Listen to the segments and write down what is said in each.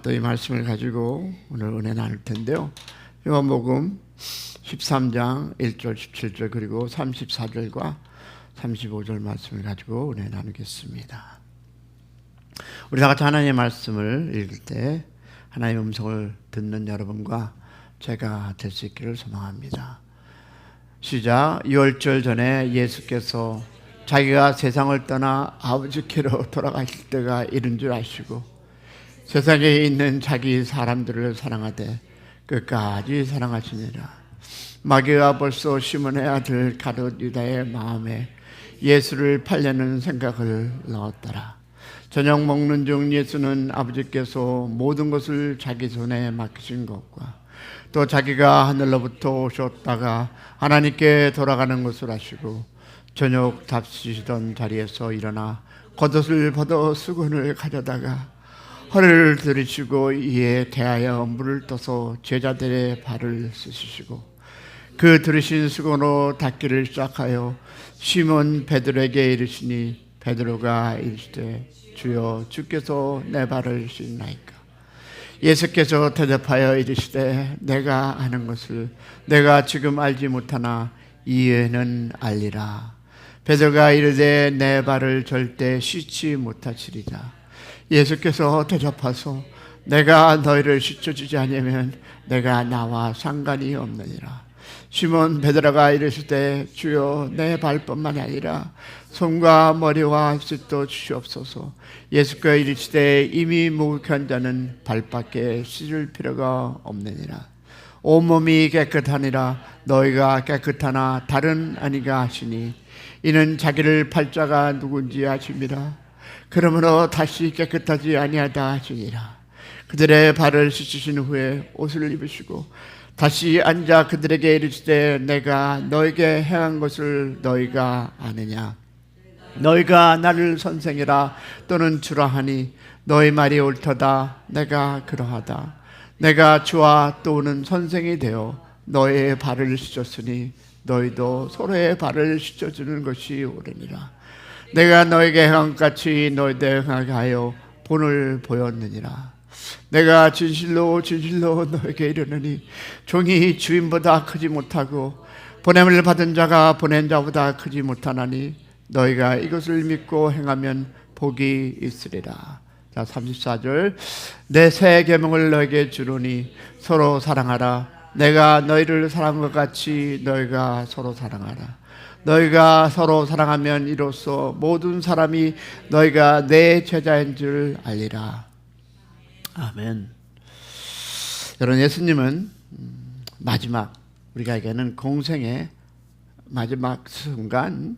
또 이 말씀을 가지고 오늘 은혜 나눌 텐데요. 요한복음 13장 1절 17절 그리고 34절과 35절 말씀을 가지고 은혜 나누겠습니다. 우리 다 같이 하나님의 말씀을 읽을 때 하나님의 음성을 듣는 여러분과 제가 될 수 있기를 소망합니다. 시작. 유월절 전에 예수께서 자기가 세상을 떠나 아버지께로 돌아가실 때가 이른 줄 아시고 세상에 있는 자기 사람들을 사랑하되 끝까지 사랑하시니라. 마귀가 벌써 시몬의 아들 가룟 유다의 마음에 예수를 팔려는 생각을 넣었더라. 저녁 먹는 중 예수는 아버지께서 모든 것을 자기 손에 맡기신 것과 또 자기가 하늘로부터 오셨다가 하나님께 돌아가는 것을 아시고 저녁 잡수시던 자리에서 일어나 겉옷을 벗어 수건을 가져다가 허리를 들이시고 이에 대하여 물을 떠서 제자들의 발을 씻으시고 그 들으신 수건으로 닦기를 시작하여 시몬 베드로에게 이르시니 베드로가 이르시되 주여 주께서 내 발을 씻나이까. 예수께서 대답하여 이르시되 내가 아는 것을 내가 지금 알지 못하나 이후에는 알리라. 베드로가 이르되 내 발을 절대 씻지 못하시리라. 예수께서 대답하소 내가 너희를 씻어주지 않으면 내가 나와 상관이 없느니라. 시몬 베드로가 이르시되 주여 내 발뿐만 아니라 손과 머리와 씻어 주시옵소서. 예수께서 이르시되 이미 목욕한 자는 발밖에 씻을 필요가 없느니라. 온몸이 깨끗하니라. 너희가 깨끗하나 다른 아니가 하시니 이는 자기를 팔자가 누군지 아심이라. 그러므로 다시 깨끗하지 아니하다 하시니라. 그들의 발을 씻으신 후에 옷을 입으시고 다시 앉아 그들에게 이르시되 내가 너에게 행한 것을 너희가 아느냐. 너희가 나를 선생이라 또는 주라 하니 너희 말이 옳도다. 내가 그러하다. 내가 주와 또는 선생이 되어 너희의 발을 씻었으니 너희도 서로의 발을 씻어주는 것이 옳으니라. 내가 너에게 행한 같이 너희도 행하게 하여 본을 보였느니라. 내가 진실로 진실로 너에게 이르노니 종이 주인보다 크지 못하고 보냄을 받은 자가 보낸 자보다 크지 못하나니 너희가 이것을 믿고 행하면 복이 있으리라. 자, 34절. 내 새 계명을 너에게 주노니 서로 사랑하라. 내가 너희를 사랑한 것 같이 너희가 서로 사랑하라. 너희가 서로 사랑하면 이로써 모든 사람이 너희가 내 제자인 줄 알리라. 아멘. 여러분, 예수님은 마지막, 우리가 얘기하는 공생의 마지막 순간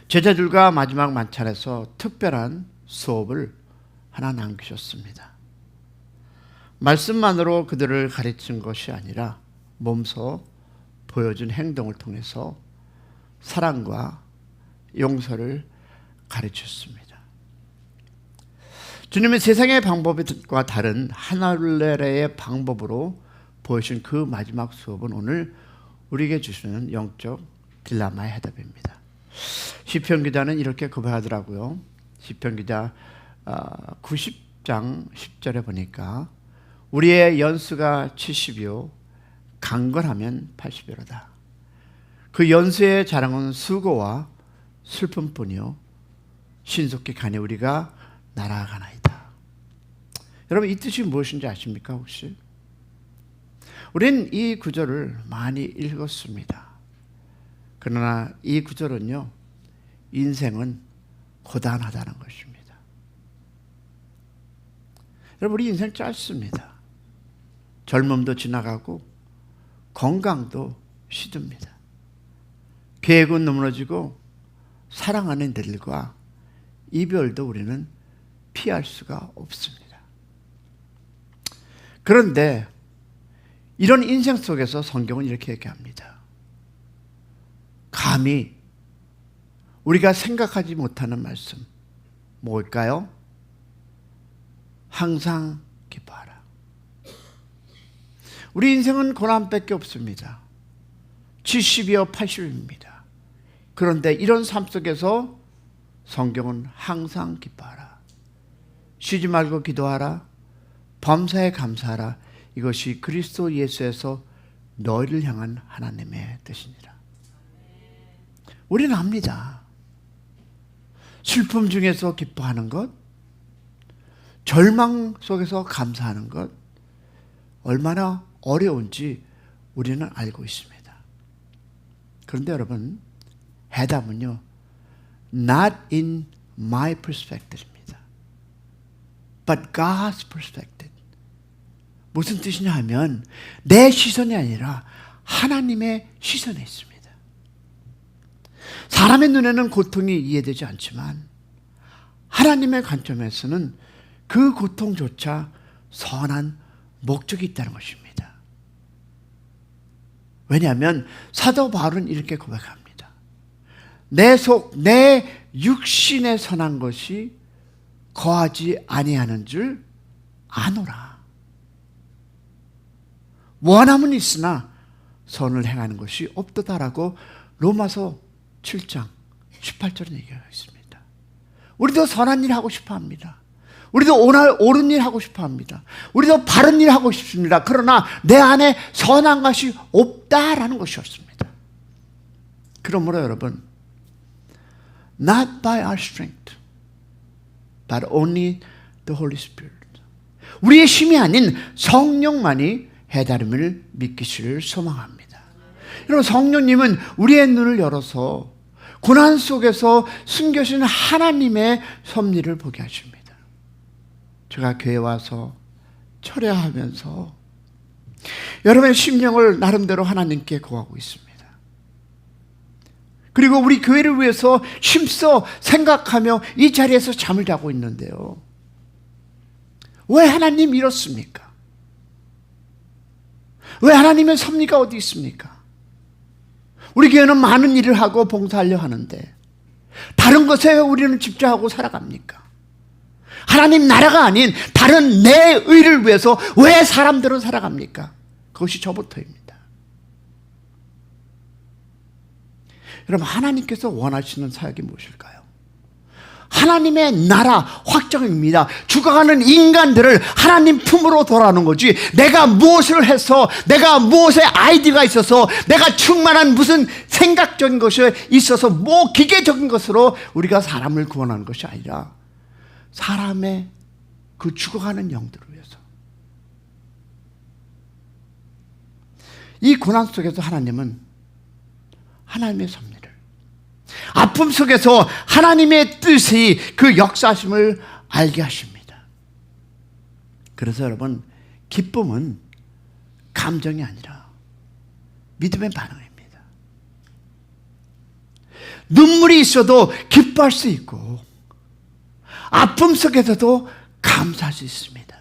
제자들과 마지막 만찬에서 특별한 수업을 하나 남기셨습니다. 말씀만으로 그들을 가르친 것이 아니라 몸소 보여준 행동을 통해서 사랑과 용서를 가르쳤습니다. 주님은 세상의 방법과 다른 하늘나라의 방법으로 보여준 그 마지막 수업은 오늘 우리에게 주시는 영적 딜레마의 해답입니다. 시편 기자는 이렇게 고백하더라고요. 시편 기자 90장 10절에 보니까 우리의 연수가 70이요 강건하면 80여로다. 그 연수의 자랑은 수고와 슬픔뿐이요 신속히 가니 우리가 날아가나이다. 여러분, 이 뜻이 무엇인지 아십니까 혹시? 우리는 이 구절을 많이 읽었습니다. 그러나 이 구절은요, 인생은 고단하다는 것입니다. 여러분, 우리 인생 짧습니다. 젊음도 지나가고 건강도 시듭니다. 계획은 무너지고 사랑하는 이들과 이별도 우리는 피할 수가 없습니다. 그런데 이런 인생 속에서 성경은 이렇게 얘기합니다. 감히 우리가 생각하지 못하는 말씀 뭘까요? 항상 기뻐하라. 우리 인생은 고난밖에 없습니다. 70이요 80입니다. 그런데 이런 삶 속에서 성경은 항상 기뻐하라. 쉬지 말고 기도하라. 범사에 감사하라. 이것이 그리스도 예수에서 너희를 향한 하나님의 뜻이니라. 우리는 압니다. 슬픔 중에서 기뻐하는 것, 절망 속에서 감사하는 것, 얼마나 어려운지 우리는 알고 있습니다. 그런데 여러분, 해답은요, not in my perspective입니다. but God's perspective. 무슨 뜻이냐 하면 내 시선이 아니라 하나님의 시선에 있습니다. 사람의 눈에는 고통이 이해되지 않지만 하나님의 관점에서는 그 고통조차 선한 목적이 있다는 것입니다. 왜냐하면 사도 바울은 이렇게 고백합니다. 내 속, 내 육신에 선한 것이 거하지 아니하는 줄 아노라. 원함은 있으나 선을 행하는 것이 없도다라고 로마서 7장 18절에 얘기하고 있습니다. 우리도 선한 일 하고 싶어 합니다. 우리도 옳은 일 하고 싶어 합니다. 우리도 바른 일 하고 싶습니다. 그러나 내 안에 선한 것이 없다라는 것이었습니다. 그러므로 여러분, not by our strength, but only the Holy Spirit. 우리의 힘이 아닌 성령만이 해답임을 믿기시를 소망합니다. 여러분, 성령님은 우리의 눈을 열어서 고난 속에서 숨겨진 하나님의 섭리를 보게 하십니다. 제가 교회 와서 철야하면서 여러분의 심령을 나름대로 하나님께 구하고 있습니다. 그리고 우리 교회를 위해서 힘써 생각하며 이 자리에서 잠을 자고 있는데요. 왜 하나님 이렇습니까? 왜 하나님의 섭리가 어디 있습니까? 우리 교회는 많은 일을 하고 봉사하려 하는데 다른 것에 왜 우리는 집중하고 살아갑니까? 하나님 나라가 아닌 다른 내 의를 위해서 왜 사람들은 살아갑니까? 그것이 저부터입니다. 여러분, 하나님께서 원하시는 사역이 무엇일까요? 하나님의 나라 확정입니다. 죽어가는 인간들을 하나님 품으로 돌아오는 거지, 내가 무엇을 해서, 내가 무엇에 아이디어가 있어서, 내가 충만한 무슨 생각적인 것이 있어서 뭐 기계적인 것으로 우리가 사람을 구원하는 것이 아니라 사람의 그 죽어가는 영들을 위해서. 이 고난 속에서 하나님은 하나님의 섭리를, 아픔 속에서 하나님의 뜻이 그 역사심을 알게 하십니다. 그래서 여러분, 기쁨은 감정이 아니라 믿음의 반응입니다. 눈물이 있어도 기뻐할 수 있고 아픔 속에서도 감사할 수 있습니다.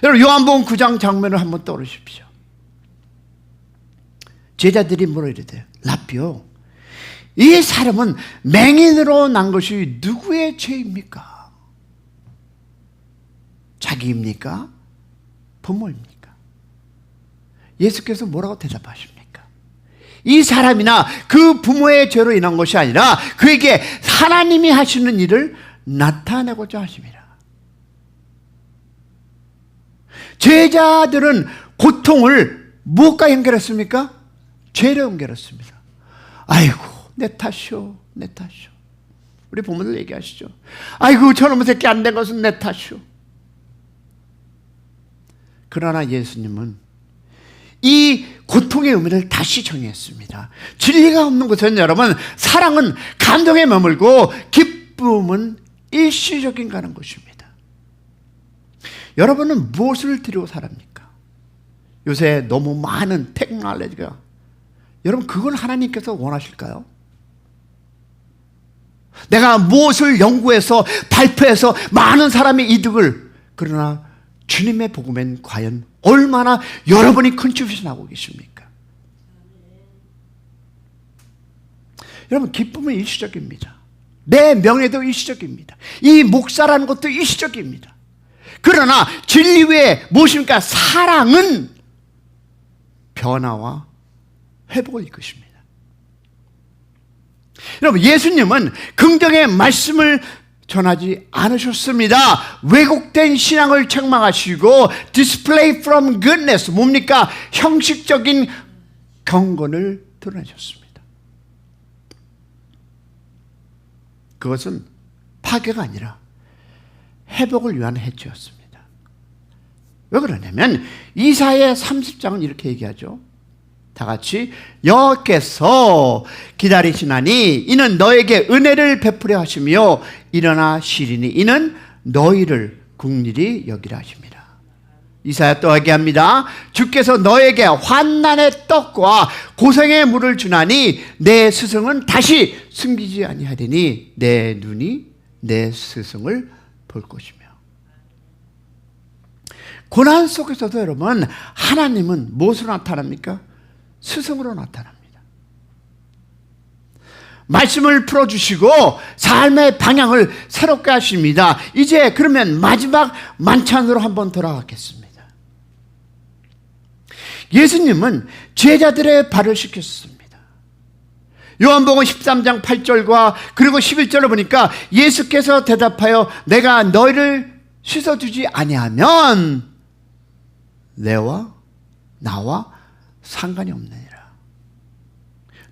여러분, 요한복음 9장 장면을 한번 떠오르십시오. 제자들이 뭐라 이러대요? 라비요, 이 사람은 맹인으로 난 것이 누구의 죄입니까? 자기입니까? 부모입니까? 예수께서 뭐라고 대답하십니까? 이 사람이나 그 부모의 죄로 인한 것이 아니라 그에게 하나님이 하시는 일을 나타내고자 하십니다. 제자들은 고통을 무엇과 연결했습니까? 죄로 연결했습니다. 아이고, 내 탓이오, 내 탓이오. 우리 부모들 얘기하시죠. 아이고, 저놈의 새끼 안 된 것은 내 탓이오. 그러나 예수님은 이 고통의 의미를 다시 정의했습니다. 진리가 없는 것은 여러분, 사랑은 감동에 머물고 기쁨은 일시적인 가는 것입니다. 여러분은 무엇을 드리고 살합니까? 요새 너무 많은 테크놀로지가, 여러분, 그건 하나님께서 원하실까요? 내가 무엇을 연구해서 발표해서 많은 사람의 이득을, 그러나 주님의 복음엔 과연 얼마나 여러분이 컨트리뷰션하고 계십니까? 여러분, 기쁨은 일시적입니다. 내 명예도 일시적입니다. 이 목사라는 것도 일시적입니다. 그러나 진리 외에 무엇입니까? 사랑은 변화와 회복을 이끄십니다. 여러분, 예수님은 긍정의 말씀을 전하지 않으셨습니다. 왜곡된 신앙을 책망하시고 display from goodness, 뭡니까? 형식적인 경건을 드러내셨습니다. 그것은 파괴가 아니라 회복을 위한 해주였습니다. 왜 그러냐면 이사야 30장은 이렇게 얘기하죠. 다 같이 여호와께서 기다리시나니 이는 너에게 은혜를 베푸려 하시며 일어나 시리니 이는 너희를 긍휼히 여기라 하십니다. 이사야 또 얘기합니다. 주께서 너에게 환난의 떡과 고생의 물을 주나니 내 스승은 다시 숨기지 아니하리니 내 눈이 내 스승을 볼 것이며. 고난 속에서도 여러분, 하나님은 무엇으로 나타납니까? 스승으로 나타납니다. 말씀을 풀어주시고 삶의 방향을 새롭게 하십니다. 이제 그러면 마지막 만찬으로 한번 돌아가겠습니다. 예수님은 제자들의 발을 씻겼습니다. 요한복음 13장 8절과 그리고 11절을 보니까 예수께서 대답하여 내가 너희를 씻어주지 아니하면 내와 나와 상관이 없느니라.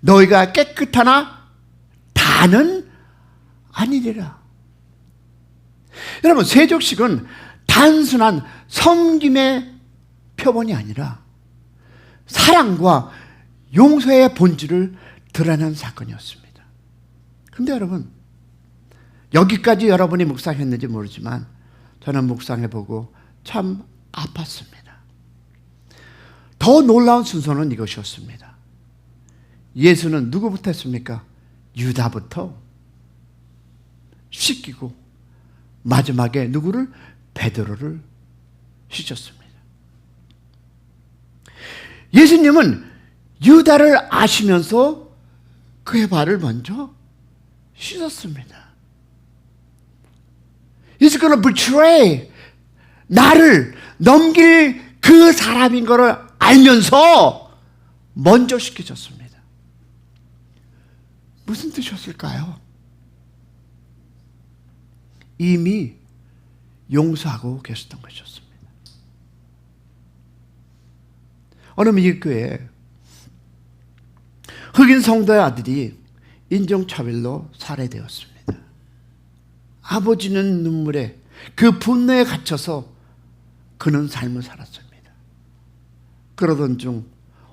너희가 깨끗하나 다는 아니리라. 여러분, 세족식은 단순한 섬김의 표본이 아니라 사랑과 용서의 본질을 드러낸 사건이었습니다. 그런데 여러분, 여기까지 여러분이 묵상했는지 모르지만 저는 묵상해보고 참 아팠습니다. 더 놀라운 순서는 이것이었습니다. 예수는 누구부터 했습니까? 유다부터 씻기고 마지막에 누구를? 베드로를 씻었습니다. 예수님은 유다를 아시면서 그의 발을 먼저 씻었습니다. He's going to betray, 나를 넘길 그 사람인 것을 알면서 먼저 씻겨줬습니다. 무슨 뜻이었을까요? 이미 용서하고 계셨던 것이었습니다. 어느 미국교회에 흑인 성도의 아들이 인종차별로 살해되었습니다. 아버지는 눈물에 그 분노에 갇혀서 그는 삶을 살았습니다. 그러던 중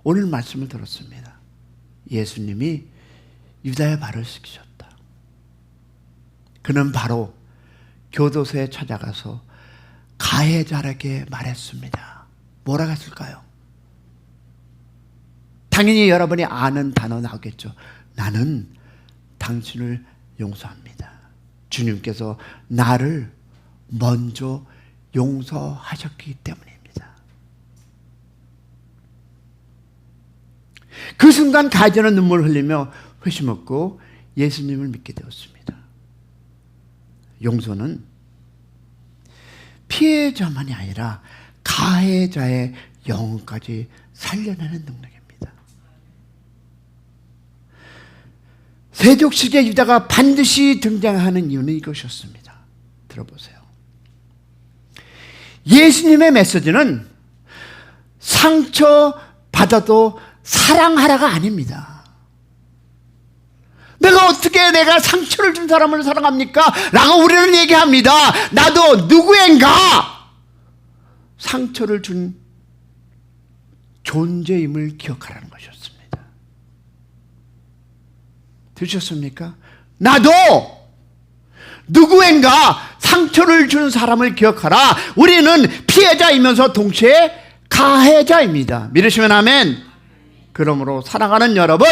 오늘 말씀을 들었습니다. 예수님이 유다의 발을 씻기셨다. 그는 바로 교도소에 찾아가서 가해자에게 말했습니다. 뭐라고 했을까요? 당연히 여러분이 아는 단어 나오겠죠. 나는 당신을 용서합니다. 주님께서 나를 먼저 용서하셨기 때문입니다. 그 순간 가해자는 눈물을 흘리며 회심없고 예수님을 믿게 되었습니다. 용서는 피해자만이 아니라 가해자의 영혼까지 살려내는 능력입니다. 세족식의 유다가 반드시 등장하는 이유는 이것이었습니다. 들어보세요. 예수님의 메시지는 상처받아도 사랑하라가 아닙니다. 내가 어떻게 내가 상처를 준 사람을 사랑합니까? 라고 우리는 얘기합니다. 나도 누구인가 상처를 준 존재임을 기억하라는 것이었습니다. 들으셨습니까? 나도 누구인가 상처를 준 사람을 기억하라. 우리는 피해자이면서 동시에 가해자입니다. 믿으시면 아멘. 그러므로 사랑하는 여러분,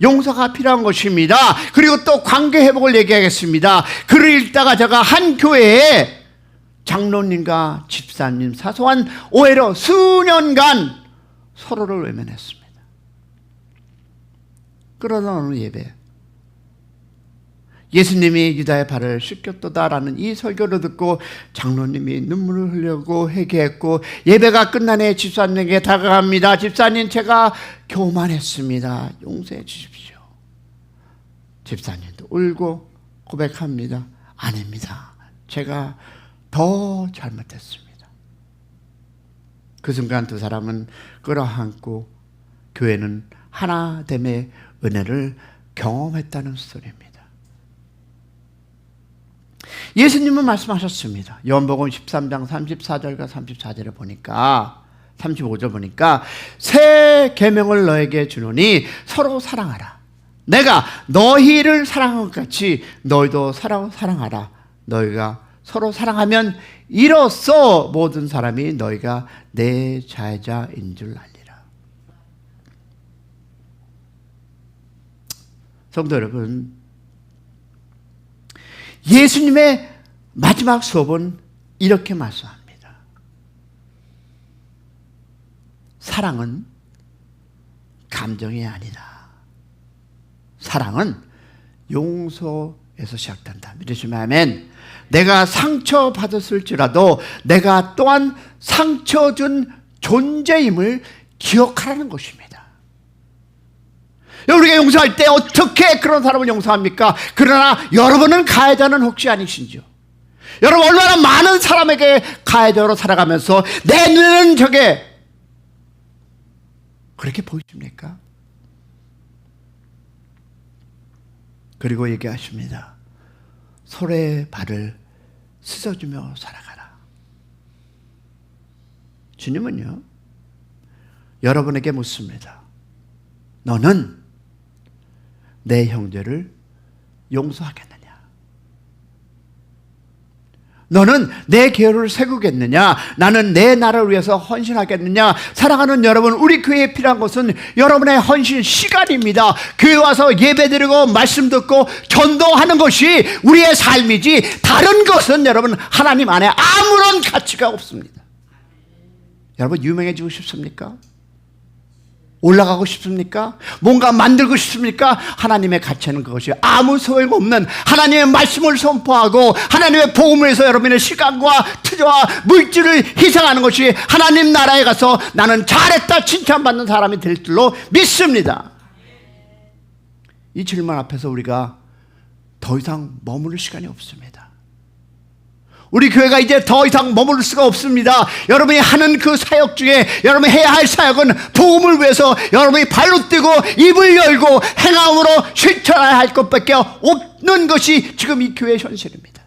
용서가 필요한 것입니다. 그리고 또 관계 회복을 얘기하겠습니다. 글을 읽다가 제가 한 교회에 장로님과 집사님 사소한 오해로 수년간 서로를 외면했습니다. 그러던 어느 예배, 예수님이 유다의 발을 씻겼도다라는 이 설교를 듣고 장로님이 눈물을 흘리고 회개했고, 예배가 끝나네 집사님에게 다가갑니다. 집사님, 제가 교만했습니다. 용서해 주십시오. 집사님도 울고 고백합니다. 아닙니다. 제가 더 잘못했습니다. 그 순간 두 사람은 끌어안고 교회는 하나됨의 은혜를 경험했다는 스토리입니다. 예수님은 말씀하셨습니다. 요한복음 13장 34절과 34절을 보니까 35절 보니까 새 계명을 너에게 주노니 서로 사랑하라. 내가 너희를 사랑한 것 같이 너희도 서로 사랑하라. 너희가 서로 사랑하면 이로써 모든 사람이 너희가 내 자녀인 줄 알리라. 성도 여러분, 예수님의 마지막 수업은 이렇게 말씀합니다. 사랑은 감정이 아니다. 사랑은 용서에서 시작된다. 믿으시면 아멘. 내가 상처받았을지라도 내가 또한 상처 준 존재임을 기억하라는 것입니다. 우리가 용서할 때 어떻게 그런 사람을 용서합니까? 그러나 여러분은 가해자는 혹시 아니신지요? 여러분 얼마나 많은 사람에게 가해자로 살아가면서 내 눈에는 저게 그렇게 보이십니까? 그리고 얘기하십니다. 서로의 발을 씻어주며 살아가라. 주님은요, 여러분에게 묻습니다. 너는 내 형제를 용서하겠느냐? 너는 내 계율을 세우겠느냐? 나는 내 나라를 위해서 헌신하겠느냐? 사랑하는 여러분, 우리 교회에 필요한 것은 여러분의 헌신 시간입니다. 교회 와서 예배드리고 말씀 듣고 전도하는 것이 우리의 삶이지 다른 것은 여러분 하나님 안에 아무런 가치가 없습니다. 여러분 유명해지고 싶습니까? 올라가고 싶습니까? 뭔가 만들고 싶습니까? 하나님의 가치는 그것이 아무 소용없는 하나님의 말씀을 선포하고 하나님의 복음을 해서 여러분의 시간과 투자와 물질을 희생하는 것이 하나님 나라에 가서 나는 잘했다 칭찬받는 사람이 될 줄로 믿습니다. 이 질문 앞에서 우리가 더 이상 머무를 시간이 없습니다. 우리 교회가 이제 더 이상 머무를 수가 없습니다. 여러분이 하는 그 사역 중에 여러분이 해야 할 사역은 복음을 위해서 여러분이 발로 뛰고 입을 열고 행함으로 실천해야 할 것밖에 없는 것이 지금 이 교회의 현실입니다.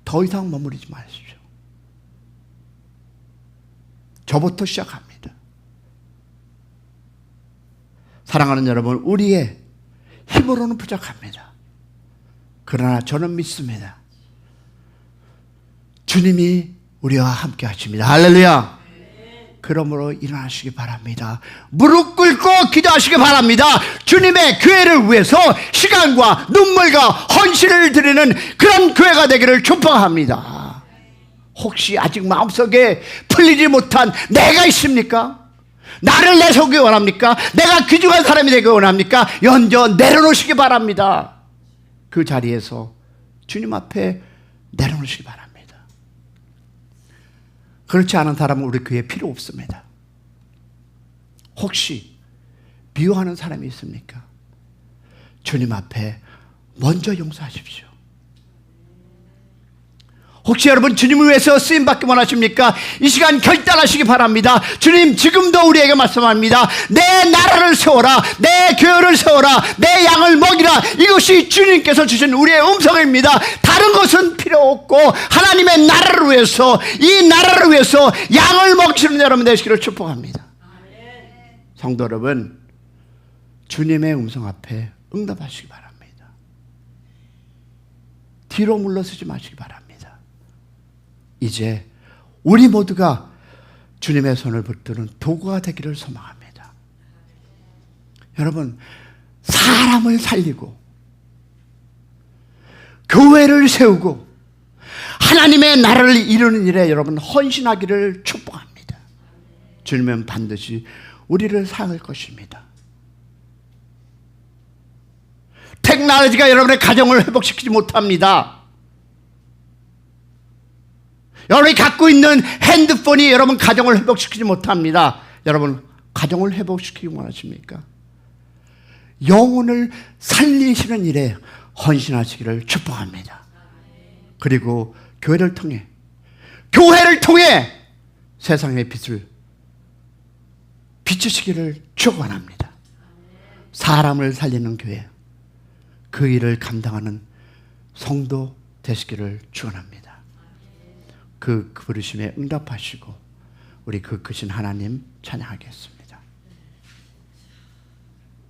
더 이상 머무르지 마십시오. 저부터 시작합니다. 사랑하는 여러분, 우리의 힘으로는 부족합니다. 그러나 저는 믿습니다. 주님이 우리와 함께 하십니다. 할렐루야. 그러므로 일어나시기 바랍니다. 무릎 꿇고 기도하시기 바랍니다. 주님의 교회를 위해서 시간과 눈물과 헌신을 드리는 그런 교회가 되기를 축복합니다. 혹시 아직 마음속에 풀리지 못한 내가 있습니까? 나를 내세우기 원합니까? 내가 귀중한 사람이 되기 원합니까? 연저 내려놓으시기 바랍니다. 그 자리에서 주님 앞에 내려놓으시기 바랍니다. 그렇지 않은 사람은 우리 교회에 필요 없습니다. 혹시 미워하는 사람이 있습니까? 주님 앞에 먼저 용서하십시오. 혹시 여러분 주님을 위해서 쓰임받기 원하십니까? 이 시간 결단하시기 바랍니다. 주님 지금도 우리에게 말씀합니다. 내 나라를 세워라. 내 교회를 세워라. 내 양을 먹이라. 이것이 주님께서 주신 우리의 음성입니다. 다른 것은 필요 없고 하나님의 나라를 위해서 이 나라를 위해서 양을 먹이시는 여러분 되시기를 축복합니다. 성도 여러분, 주님의 음성 앞에 응답하시기 바랍니다. 뒤로 물러서지 마시기 바랍니다. 이제 우리 모두가 주님의 손을 붙드는 도구가 되기를 소망합니다. 여러분, 사람을 살리고 교회를 세우고 하나님의 나라를 이루는 일에 여러분 헌신하기를 축복합니다. 주님은 반드시 우리를 사용할 것입니다. 테크놀로지가 여러분의 가정을 회복시키지 못합니다. 여러분이 갖고 있는 핸드폰이 여러분 가정을 회복시키지 못합니다. 여러분 가정을 회복시키기 원하십니까? 영혼을 살리시는 일에 헌신하시기를 축복합니다. 그리고 교회를 통해 세상의 빛을 비추시기를 축원합니다. 사람을 살리는 교회, 그 일을 감당하는 성도 되시기를 축원합니다. 그 부르심에 응답하시고 우리 그 크신 하나님 찬양하겠습니다.